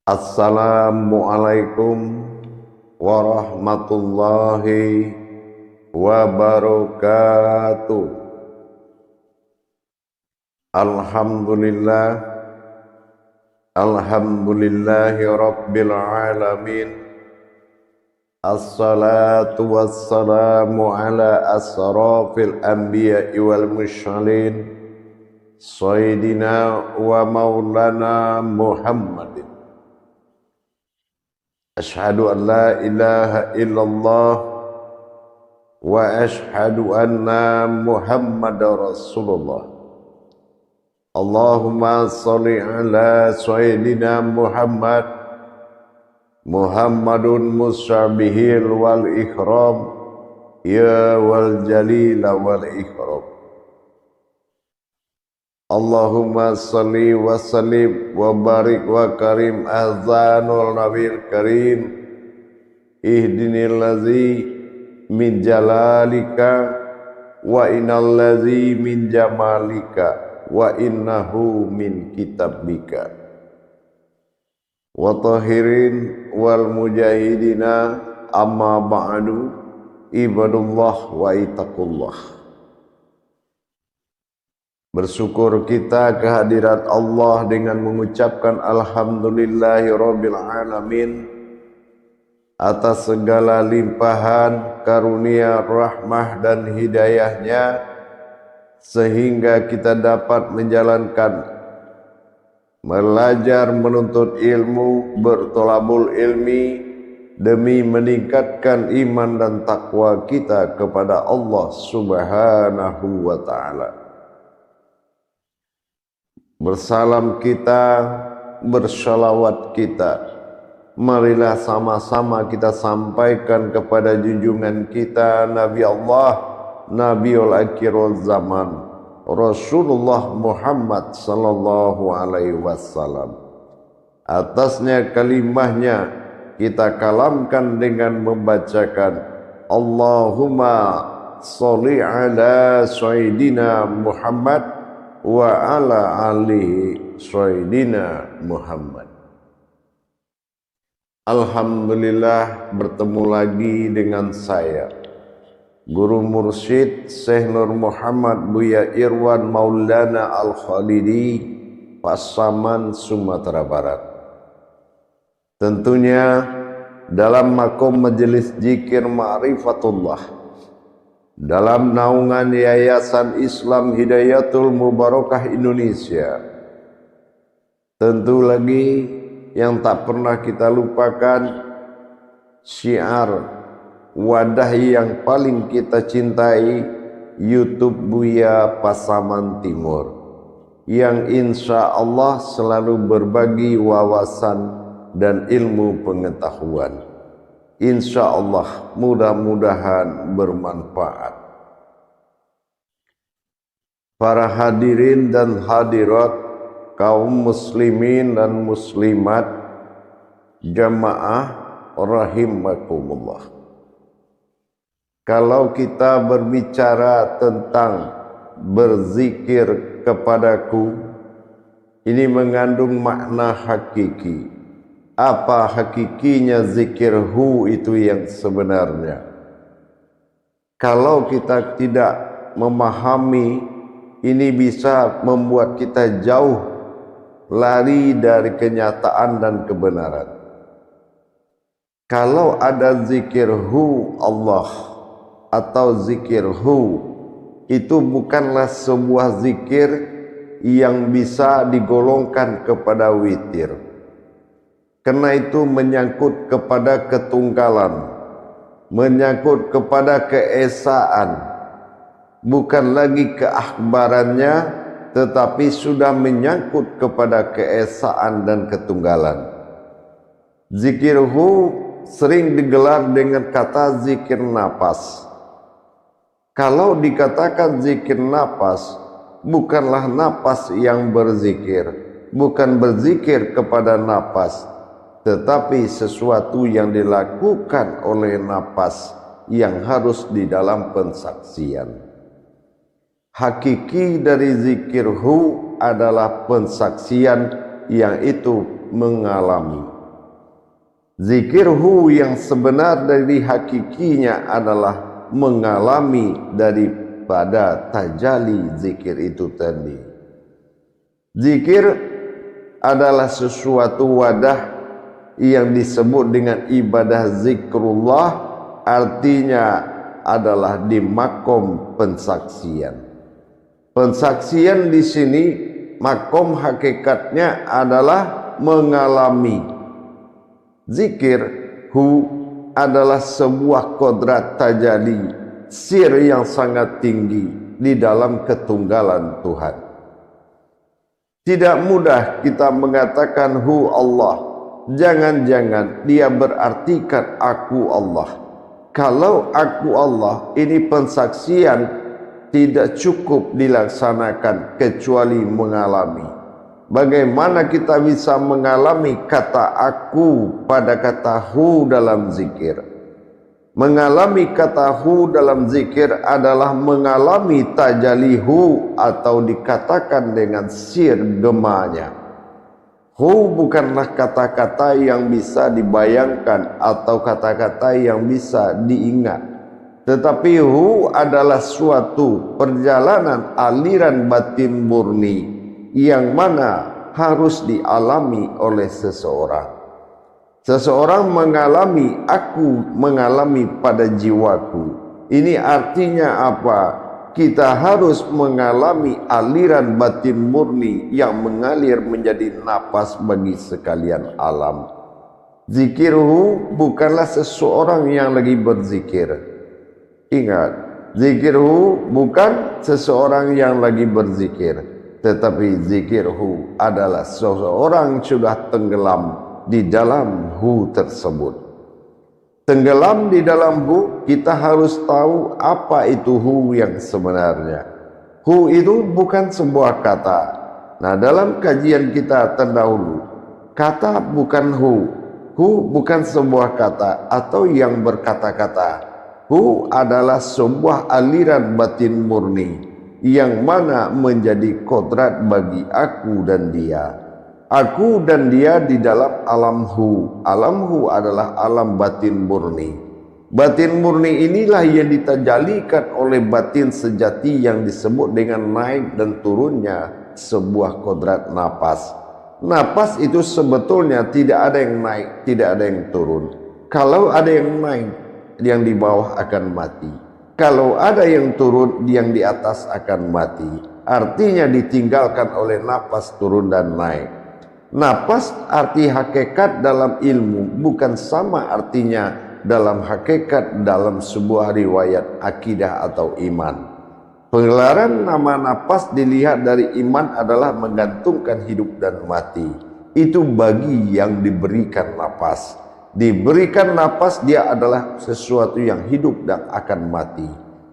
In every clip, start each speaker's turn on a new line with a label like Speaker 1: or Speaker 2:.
Speaker 1: Assalamualaikum warahmatullahi wabarakatuh. Alhamdulillah, alhamdulillahi rabbil alamin. Assalatu wassalamu ala asrafil anbiya'i wal mursalin, sayyidina wa maulana Muhammadin. Ashhadu an la ilaha illallah wa ashhadu anna Muhammadar Rasulullah. Allahumma salli ala sayyidina Muhammadun musabihil wal ikram, ya wal jalila wal ikram. Allahumma salli wa sallim wa barik wa karim azanul nabil karim, ihdinil ladzi min jalalika wa innal ladzi min jamalika wa innahu min kitabika. Wa tahirin wal mujahidina amma ba'du, ibadullah wa itaqullah. Bersyukur kita kehadirat Allah dengan mengucapkan alhamdulillahirabbil alamin atas segala limpahan karunia, rahmah dan hidayahnya, sehingga kita dapat menjalankan belajar menuntut ilmu, bertolabul ilmi demi meningkatkan iman dan takwa kita kepada Allah Subhanahu wa ta'ala. Bersalam kita, bersalawat kita, marilah sama-sama kita sampaikan kepada junjungan kita Nabi Allah, Nabiul Akhirul Zaman, Rasulullah Muhammad sallallahu alaihi wasallam. Atasnya kalimahnya kita kalamkan dengan membacakan Allahumma sholli ala sayyidina Muhammad wa ala alihi sayyidina Muhammad. Alhamdulillah, bertemu lagi dengan saya, Guru Mursyid Syekh Nur Muhammad Buya Irwan Maulana Al-Khalidi, Pasaman, Sumatera Barat. Tentunya dalam makom majelis zikir Ma'rifatullah, dalam naungan Yayasan Islam Hidayatul Mubarakah Indonesia. Tentu lagi yang tak pernah kita lupakan, syiar wadah yang paling kita cintai, YouTube Buya Pasaman Timur, yang insya Allah selalu berbagi wawasan dan ilmu pengetahuan. Insya Allah mudah-mudahan bermanfaat. Para hadirin dan hadirat, kaum muslimin dan muslimat, jamaah rahimakumullah. Kalau kita berbicara tentang berzikir kepadaku, ini mengandung makna hakiki. Apa hakikinya zikir itu yang sebenarnya? Kalau kita tidak memahami, ini bisa membuat kita jauh lari dari kenyataan dan kebenaran. Kalau ada zikir Allah atau zikir itu bukanlah sebuah zikir yang bisa digolongkan kepada witir. Karena itu menyangkut kepada ketunggalan, menyangkut kepada keesaan, bukan lagi keakbarannya, tetapi sudah menyangkut kepada keesaan dan ketunggalan. Zikir sering digelar dengan kata zikir napas. Kalau dikatakan zikir napas, bukanlah napas yang berzikir, bukan berzikir kepada napas, tetapi sesuatu yang dilakukan oleh napas yang harus di dalam pensaksian. Hakiki dari zikir adalah pensaksian yang itu mengalami. Zikir hu yang sebenar dari hakikinya adalah mengalami daripada tajalli zikir itu tadi. Zikir adalah sesuatu wadah yang disebut dengan ibadah zikrullah, artinya adalah di makom pensaksian. Pensaksian di sini makom hakikatnya adalah mengalami. Zikir hu adalah sebuah kodrat tajalli sir yang sangat tinggi di dalam ketunggalan Tuhan. Tidak mudah kita mengatakan hu Allah. Jangan-jangan dia berartikan aku Allah. Kalau aku Allah, ini pensaksian tidak cukup dilaksanakan kecuali mengalami. Bagaimana kita bisa mengalami kata aku pada kata hu dalam zikir? Mengalami kata hu dalam zikir adalah mengalami tajalli hu atau dikatakan dengan sir gemanya. Hu bukanlah kata-kata yang bisa dibayangkan atau kata-kata yang bisa diingat. Tetapi hu adalah suatu perjalanan aliran batin murni yang mana harus dialami oleh seseorang. Seseorang mengalami, aku mengalami pada jiwaku. Ini artinya apa? Kita harus mengalami aliran batin murni yang mengalir menjadi napas bagi sekalian alam. Zikirhu bukanlah seseorang yang lagi berzikir. Ingat, zikirhu bukan seseorang yang lagi berzikir. Tetapi zikirhu adalah seseorang sudah tenggelam di dalam hu tersebut. Tenggelam di dalam hu, kita harus tahu apa itu hu yang sebenarnya. Hu itu bukan sebuah kata. Nah, dalam kajian kita terdahulu, kata bukan hu. Hu bukan sebuah kata atau yang berkata-kata. Hu adalah sebuah aliran batin murni yang mana menjadi kodrat bagi aku dan dia. Aku dan dia di dalam alam hu. Alam hu adalah alam batin murni. Batin murni inilah yang ditajalikan oleh batin sejati yang disebut dengan naik dan turunnya sebuah kodrat napas. Napas itu sebetulnya tidak ada yang naik, tidak ada yang turun. Kalau ada yang naik, yang di bawah akan mati. Kalau ada yang turun, yang di atas akan mati. Artinya ditinggalkan oleh napas turun dan naik. Napas arti hakikat dalam ilmu bukan sama artinya dalam hakikat dalam sebuah riwayat akidah atau iman. Penggelaran nama napas dilihat dari iman adalah menggantungkan hidup dan mati. Itu bagi yang diberikan napas. Diberikan napas, dia adalah sesuatu yang hidup dan akan mati.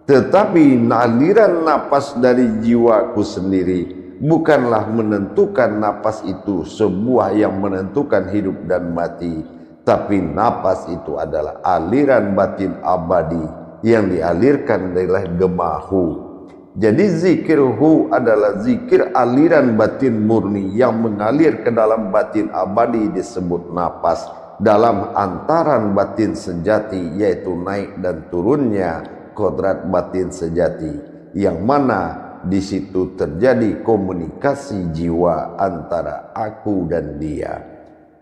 Speaker 1: Tetapi aliran napas dari jiwaku sendiri bukanlah menentukan napas itu sebuah yang menentukan hidup dan mati. Tapi napas itu adalah aliran batin abadi yang dialirkan dari gemahu. Jadi zikir hu adalah zikir aliran batin murni yang mengalir ke dalam batin abadi disebut napas. Dalam antaran batin sejati, yaitu naik dan turunnya kodrat batin sejati, yang mana di situ terjadi komunikasi jiwa antara aku dan dia.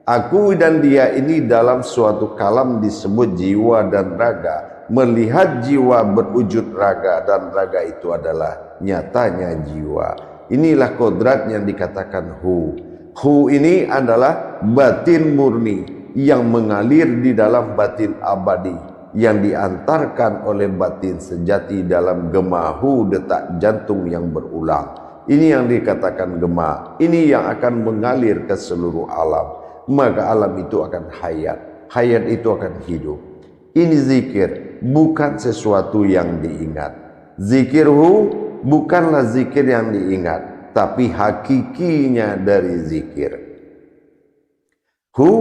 Speaker 1: Aku dan dia ini dalam suatu kalam disebut jiwa dan raga. Melihat jiwa berwujud raga, dan raga itu adalah nyatanya jiwa. Inilah kodrat yang dikatakan hu. Hu ini adalah batin murni yang mengalir di dalam batin abadi, yang diantarkan oleh batin sejati dalam gemahu detak jantung yang berulang. Ini yang dikatakan gema. Ini yang akan mengalir ke seluruh alam. Maka alam itu akan hayat. Hayat itu akan hidup. Ini zikir, bukan sesuatu yang diingat. Zikirhu bukanlah zikir yang diingat, tapi hakikinya dari zikir. Hu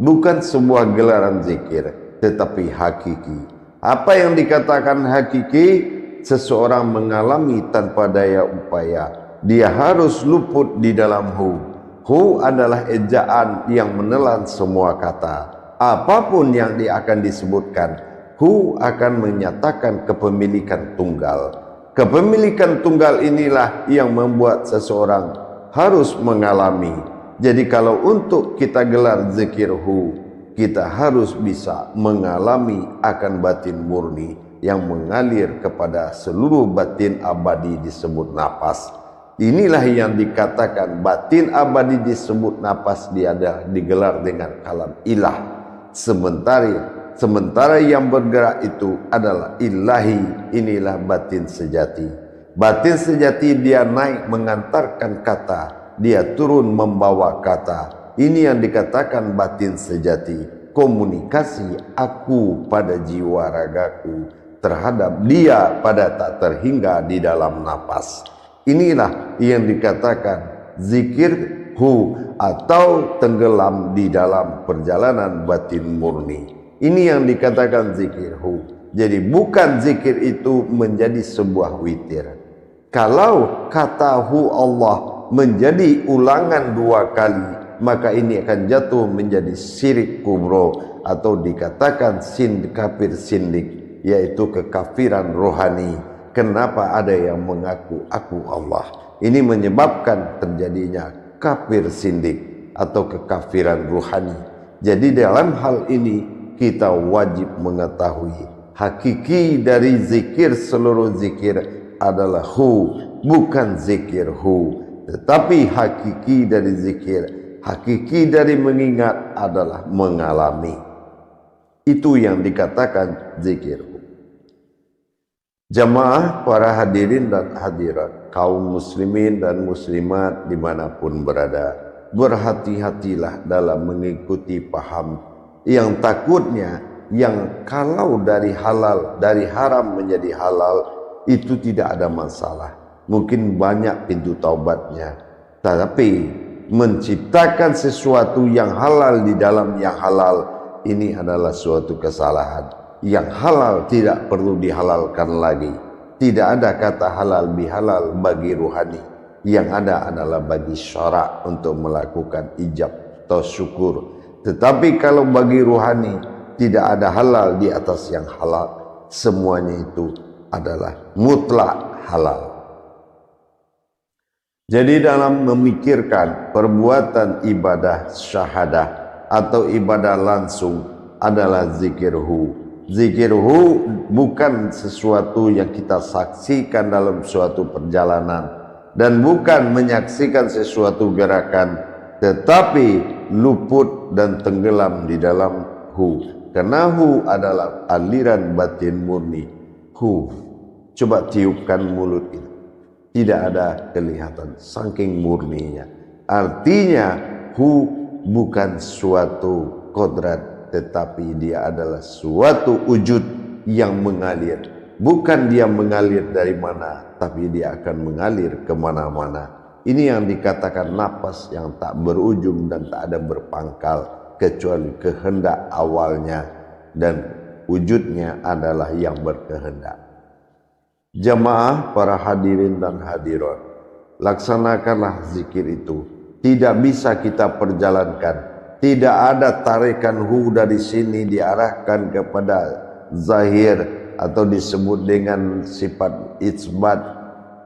Speaker 1: bukan sebuah gelaran zikir, tetapi hakiki. Apa yang dikatakan hakiki? Seseorang mengalami tanpa daya upaya. Dia harus luput di dalam hu. Hu adalah ejaan yang menelan semua kata. apapun yang akan disebutkan, hu akan menyatakan kepemilikan tunggal. Kepemilikan tunggal inilah yang membuat seseorang harus mengalami. Jadi kalau untuk kita gelar zikir hu, kita harus bisa mengalami akan batin murni yang mengalir kepada seluruh batin abadi disebut napas. Inilah yang dikatakan batin abadi disebut napas, dia ada digelar dengan kalam ilah. Sementara yang bergerak itu adalah ilahi, inilah batin sejati. Batin sejati dia naik mengantarkan kata, dia turun membawa kata. Ini yang dikatakan batin sejati. Komunikasi aku pada jiwa ragaku terhadap dia pada tak terhingga di dalam napas. Inilah yang dikatakan zikir hu atau tenggelam di dalam perjalanan batin murni. Ini yang dikatakan zikir hu. Jadi bukan zikir itu menjadi sebuah witir. Kalau kata hu Allah menjadi ulangan 2 kali, maka ini akan jatuh menjadi syirik kubro atau dikatakan kafir sindik, yaitu kekafiran rohani. Kenapa ada yang mengaku aku Allah? Ini menyebabkan terjadinya kafir sindik atau kekafiran rohani. Jadi dalam hal ini kita wajib mengetahui hakiki dari zikir, seluruh zikir adalah hu, bukan zikir hu. Tetapi hakiki dari zikir, hakiki dari mengingat adalah mengalami. Itu yang dikatakan zikir hu. Jamaah para hadirin dan hadirat, kaum muslimin dan muslimat dimanapun berada, berhati-hatilah dalam mengikuti paham yang takutnya, yang kalau dari halal, dari haram menjadi halal, itu tidak ada masalah. Mungkin banyak pintu taubatnya. Tapi menciptakan sesuatu yang halal di dalam yang halal, ini adalah suatu kesalahan. Yang halal tidak perlu dihalalkan lagi. Tidak ada kata halal bihalal bagi ruhani. Yang ada adalah bagi syarak untuk melakukan ijab atau syukur. Tetapi kalau bagi ruhani tidak ada halal di atas yang halal, semuanya itu adalah mutlak halal. Jadi dalam memikirkan perbuatan ibadah syahadah atau ibadah langsung adalah zikir hu. Zikir hu bukan sesuatu yang kita saksikan dalam suatu perjalanan dan bukan menyaksikan sesuatu gerakan, tetapi luput dan tenggelam di dalam hu. Karena hu adalah aliran batin murni. Hu, coba tiupkan mulut itu, tidak ada kelihatan saking murninya. Artinya hu bukan suatu kodrat, tetapi dia adalah suatu wujud yang mengalir. Bukan dia mengalir dari mana, tapi dia akan mengalir kemana-mana. Ini yang dikatakan napas yang tak berujung dan tak ada berpangkal, kecuali kehendak awalnya, dan wujudnya adalah yang berkehendak. Jamaah para hadirin dan hadirat, laksanakanlah zikir itu. Tidak bisa kita perjalankan. Tidak ada tarikan hu dari sini diarahkan kepada zahir atau disebut dengan sifat isbat.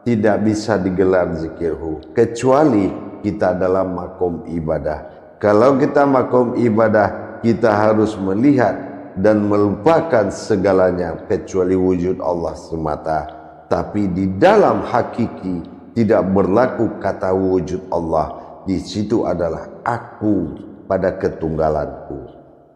Speaker 1: Tidak bisa digelar zikir hu kecuali kita dalam makom ibadah. Kalau kita makom ibadah, kita harus melihat dan melupakan segalanya kecuali wujud Allah semata. Tapi di dalam hakiki tidak berlaku kata wujud Allah. Di situ adalah aku pada ketunggalanku.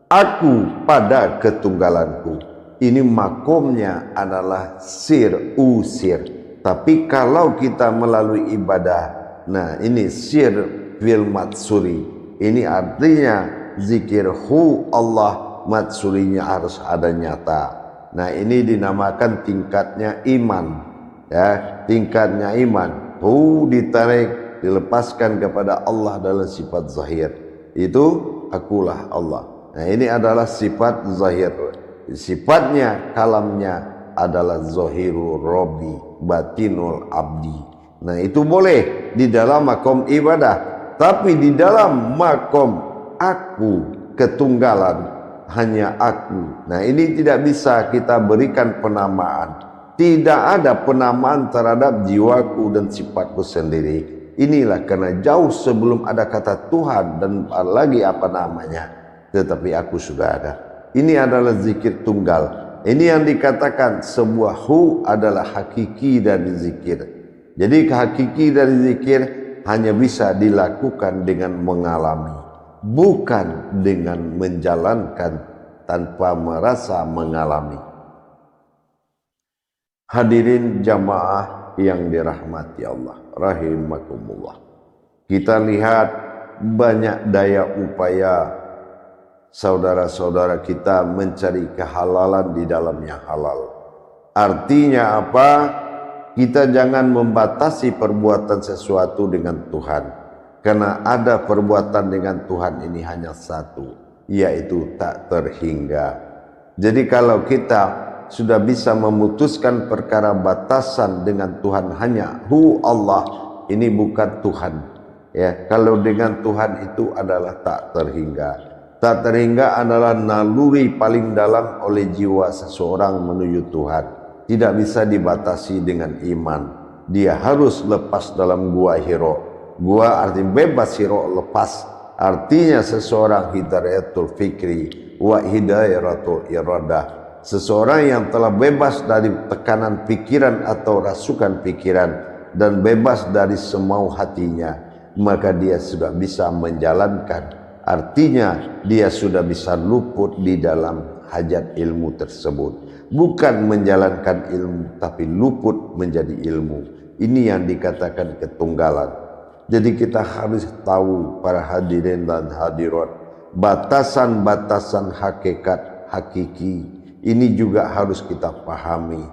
Speaker 1: Aku pada ketunggalanku. Ini makomnya adalah sir usir. Tapi kalau kita melalui ibadah, nah ini sir fil matsuri. Ini artinya zikir hu Allah, matsurinya harus ada nyata. Nah ini dinamakan tingkatnya iman, ya, tingkatnya iman. Hu ditarik, dilepaskan kepada Allah dalam sifat zahir. Itu akulah Allah. Nah ini adalah sifat zahir. Sifatnya, kalamnya adalah zahiru Rabbi, batinul abdi. Nah itu boleh di dalam makom ibadah. Tapi di dalam makom aku ketunggalan, hanya aku. Nah, ini tidak bisa kita berikan penamaan. Tidak ada penamaan terhadap jiwaku dan sifatku sendiri. Inilah karena jauh sebelum ada kata Tuhan dan lagi apa namanya, tetapi aku sudah ada. Ini adalah zikir tunggal. Ini yang dikatakan sebuah hu adalah hakiki dari zikir. Jadi hakiki dari zikir hanya bisa dilakukan dengan mengalami, bukan dengan menjalankan tanpa merasa mengalami. Hadirin jamaah yang dirahmati Allah rahimakumullah. Kita lihat banyak daya upaya saudara-saudara kita mencari kehalalan di dalam yang halal. Artinya apa? Kita jangan membatasi perbuatan sesuatu dengan Tuhan. Karena ada perbuatan dengan Tuhan ini hanya satu, yaitu tak terhingga. Jadi kalau kita sudah bisa memutuskan perkara batasan dengan Tuhan hanya hu Allah, ini bukan Tuhan. Ya, kalau dengan Tuhan itu adalah tak terhingga. Tak terhingga adalah naluri paling dalam oleh jiwa seseorang menuju Tuhan. Tidak bisa dibatasi dengan iman. Dia harus lepas dalam gua Hiro. Gua artinya bebas, Hiro lepas. Artinya seseorang hidayatul fikri wa hidayatul iradah. Seseorang yang telah bebas dari tekanan pikiran atau rasukan pikiran dan bebas dari semau hatinya, maka dia sudah bisa menjalankan. Artinya dia sudah bisa luput di dalam hajat ilmu tersebut. Bukan menjalankan ilmu, tapi luput menjadi ilmu. Ini yang dikatakan ketunggalan. Jadi kita harus tahu para hadirin dan hadirat, batasan-batasan hakikat hakiki ini juga harus kita pahami.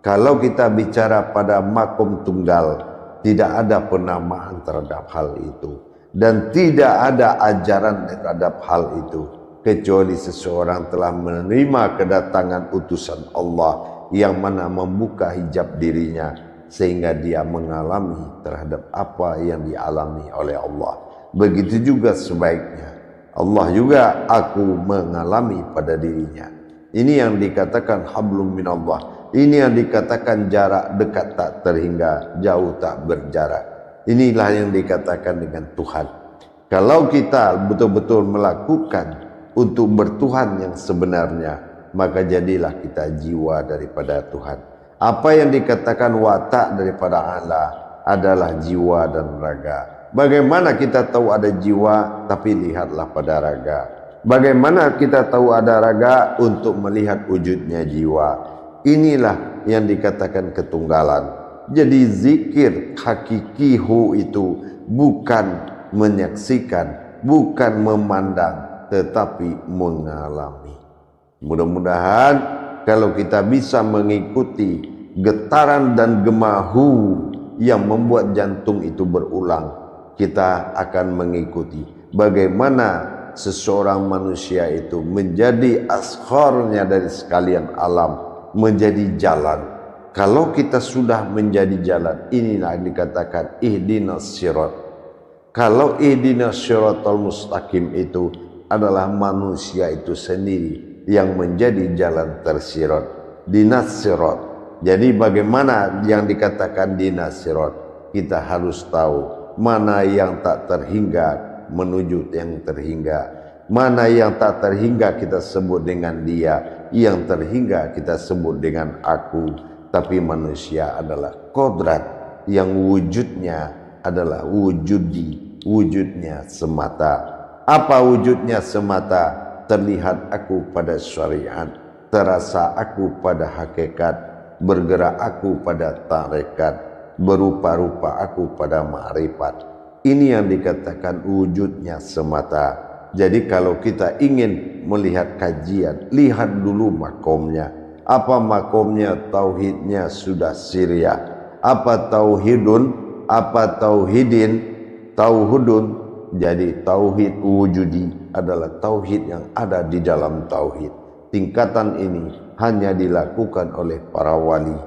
Speaker 1: Kalau kita bicara pada makom tunggal, tidak ada penamaan terhadap hal itu. Dan tidak ada ajaran terhadap hal itu. Kecuali seseorang telah menerima kedatangan utusan Allah yang mana membuka hijab dirinya. Sehingga dia mengalami terhadap apa yang dialami oleh Allah. Begitu juga sebaiknya. Allah juga aku mengalami pada dirinya. Ini yang dikatakan hablum minallah. Ini yang dikatakan jarak dekat tak terhingga, jauh tak berjarak. Inilah yang dikatakan dengan Tuhan. Kalau kita betul-betul melakukan untuk bertuhan yang sebenarnya, maka jadilah kita jiwa daripada Tuhan. Apa yang dikatakan watak daripada Allah adalah jiwa dan raga. Bagaimana kita tahu ada jiwa, tapi lihatlah pada raga. Bagaimana kita tahu ada raga untuk melihat wujudnya jiwa. Inilah yang dikatakan ketunggalan. Jadi zikir hakikihu itu bukan menyaksikan, bukan memandang, tetapi mengalami. Mudah-mudahan kalau kita bisa mengikuti getaran dan gemahu yang membuat jantung itu berulang, kita akan mengikuti bagaimana seseorang manusia itu menjadi asharnya dari sekalian alam, menjadi jalan. Kalau kita sudah menjadi jalan, inilah dikatakan ihdinas sirat. Kalau ihdinas siratal mustaqim itu adalah manusia itu sendiri yang menjadi jalan tersirat, dinas sirat. Jadi bagaimana yang dikatakan dinas sirat? Kita harus tahu mana yang tak terhingga menuju yang terhingga. Mana yang tak terhingga kita sebut dengan dia, yang terhingga kita sebut dengan aku. Tapi manusia adalah kodrat yang wujudnya adalah wujudnya semata. Apa wujudnya semata? Terlihat aku pada syariat, terasa aku pada hakikat, bergerak aku pada tarekat, berupa-rupa aku pada ma'rifat. Ini yang dikatakan wujudnya semata. Jadi kalau kita ingin melihat kajian, lihat dulu makomnya. Apa makomnya? Tauhidnya sudah siriyah. Apa tauhidun? Apa tauhidin? Tauhudun. Jadi tauhid wujudi adalah tauhid yang ada di dalam tauhid. Tingkatan ini hanya dilakukan oleh para wali.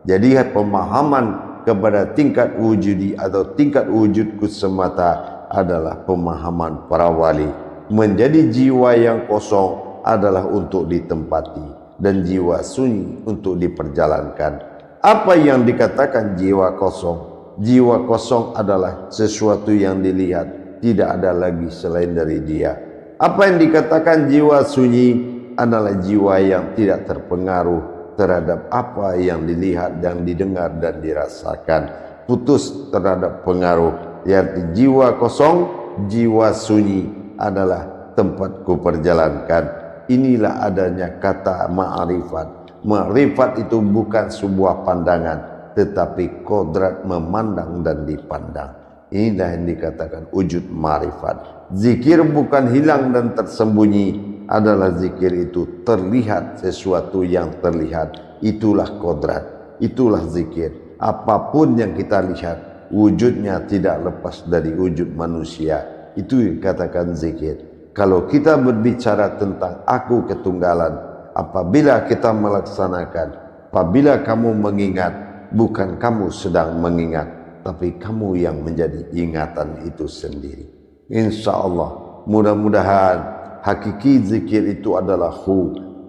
Speaker 1: Jadi pemahaman kepada tingkat wujudi atau tingkat wujudku semata adalah pemahaman para wali. Menjadi jiwa yang kosong adalah untuk ditempati dan jiwa sunyi untuk diperjalankan. Apa yang dikatakan jiwa kosong? Jiwa kosong adalah sesuatu yang dilihat, tidak ada lagi selain dari dia. Apa yang dikatakan jiwa sunyi adalah jiwa yang tidak terpengaruh terhadap apa yang dilihat dan didengar dan dirasakan, putus terhadap pengaruh. Yaitu jiwa kosong, jiwa sunyi adalah tempatku perjalankan. Inilah adanya kata ma'rifat. Ma'rifat itu bukan sebuah pandangan, tetapi kodrat memandang dan dipandang. Inilah yang dikatakan wujud ma'rifat. Zikir bukan hilang dan tersembunyi, adalah zikir itu terlihat sesuatu yang terlihat. Itulah kodrat, itulah zikir. Apapun yang kita lihat, wujudnya tidak lepas dari wujud manusia. Itu dikatakan zikir. Kalau kita berbicara tentang aku ketunggalan, apabila kita melaksanakan, apabila kamu mengingat, bukan kamu sedang mengingat, tapi kamu yang menjadi ingatan itu sendiri. Insya Allah, mudah-mudahan hakiki zikir itu adalah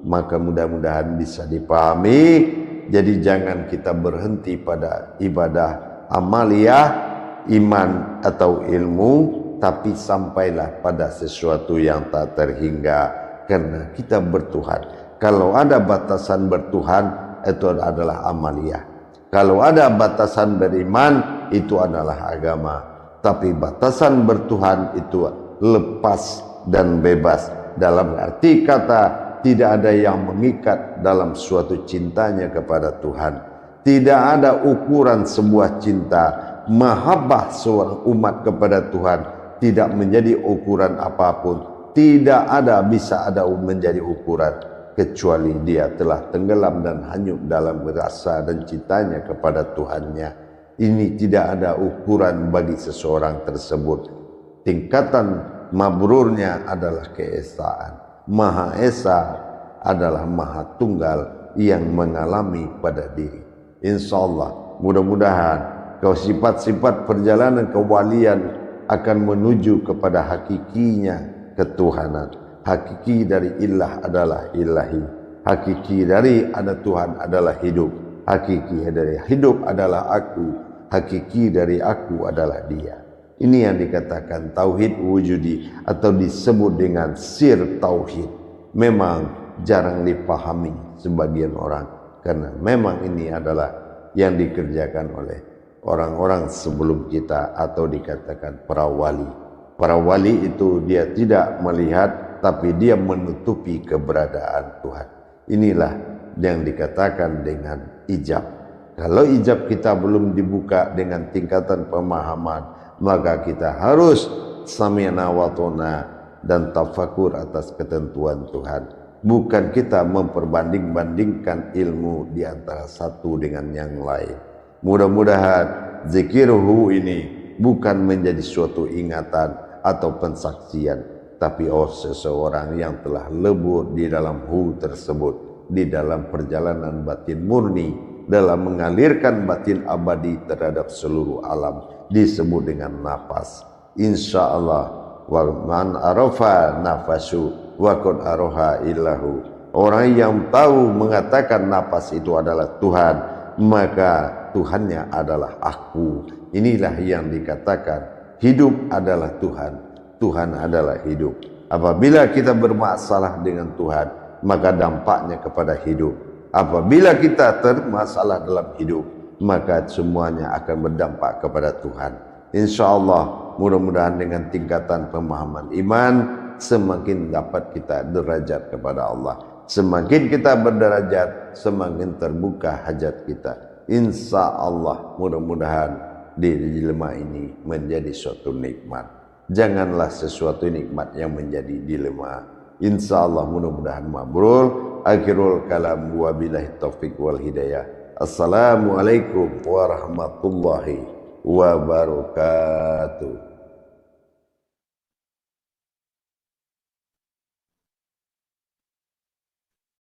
Speaker 1: maka mudah-mudahan bisa dipahami. Jadi jangan kita berhenti pada ibadah amaliyah, iman atau ilmu, tapi sampailah pada sesuatu yang tak terhingga, karena kita bertuhan. Kalau ada batasan bertuhan, itu adalah amaliyah. Kalau ada batasan beriman, itu adalah agama. Tapi batasan bertuhan itu lepas dan bebas. Dalam arti kata, tidak ada yang mengikat dalam suatu cintanya kepada Tuhan. Tidak ada ukuran sebuah cinta. Mahabbah seorang umat kepada Tuhan tidak menjadi ukuran apapun. Tidak ada bisa ada menjadi ukuran, kecuali dia telah tenggelam dan hanyut dalam rasa dan cintanya kepada Tuhannya. Ini tidak ada ukuran bagi seseorang tersebut. Tingkatan mabrurnya adalah keesaan. Maha Esa adalah Maha Tunggal yang mengalami pada diri. Insya Allah, mudah-mudahan sifat-sifat perjalanan kewalian akan menuju kepada hakikinya ketuhanan. Hakiki dari ilah adalah ilahi. Hakiki dari ada Tuhan adalah hidup. Hakiki dari hidup adalah aku. Hakiki dari aku adalah dia. Ini yang dikatakan tauhid wujudi atau disebut dengan sir tauhid. Memang jarang dipahami sebagian orang, karena memang ini adalah yang dikerjakan oleh orang-orang sebelum kita atau dikatakan para wali. Para wali itu dia tidak melihat, tapi dia menutupi keberadaan Tuhan. Inilah yang dikatakan dengan ijab. Kalau ijab kita belum dibuka dengan tingkatan pemahaman, maka kita harus sami'na wa ta'na dan tafakur atas ketentuan Tuhan. Bukan kita memperbanding-bandingkan ilmu di antara satu dengan yang lain. Mudah-mudahan zikirhu ini bukan menjadi suatu ingatan atau pensaksian, tapi seseorang yang telah lebur di dalam tersebut, di dalam perjalanan batin murni, dalam mengalirkan batin abadi terhadap seluruh alam, disebut dengan nafas. Insya Allah, wa man arafa nafasu wa qad araha illahu. Orang yang tahu mengatakan nafas itu adalah Tuhan, maka Tuhannya adalah aku. Inilah yang dikatakan hidup adalah Tuhan, Tuhan adalah hidup. Apabila kita bermasalah dengan Tuhan, maka dampaknya kepada hidup. Apabila kita termasalah dalam hidup, maka semuanya akan berdampak kepada Tuhan. Insya Allah, mudah-mudahan dengan tingkatan pemahaman iman, semakin dapat kita derajat kepada Allah. Semakin kita berderajat, semakin terbuka hajat kita. Insya Allah, mudah-mudahan di dilema ini menjadi suatu nikmat. Janganlah sesuatu nikmat yang menjadi dilema. Insya Allah mudah-mudahan mabrur. Akhirul kalam wa billahi taufiq wal hidayah. Assalamualaikum warahmatullahi wabarakatuh.